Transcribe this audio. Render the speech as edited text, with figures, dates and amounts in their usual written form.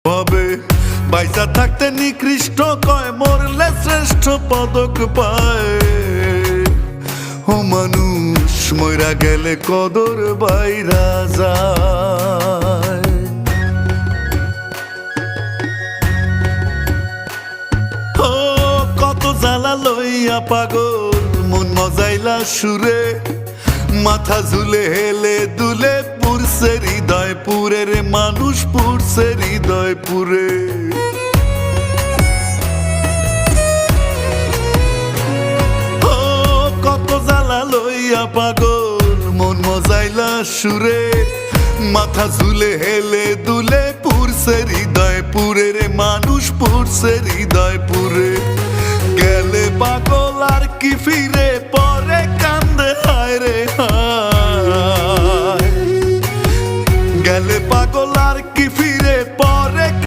ভাবে বাইসা থাকতে নিকৃষ্ট কয়, মরলে শ্রেষ্ঠ পদক পায়। ও মানুষ মইরা গেলে কদর বাইরা যায়। ও কত জ্বালা লইয়া পাগল মন মজাইলা সুরে, মাথা ঝুলে হেলে দুলে পুরছে হৃদয় পুরে রে, মানুষ পুরছে হৃদয় পুরে। ও কত জ্বালা লইয়া পাগল মন মজাইলা সুরে, মাথা ঝুলে হেলে দুলে পুরছে হৃদয় পুরে রে, মানুষ পুরছে হৃদয় পুরে। গেলে পাগল আর কি ফিরে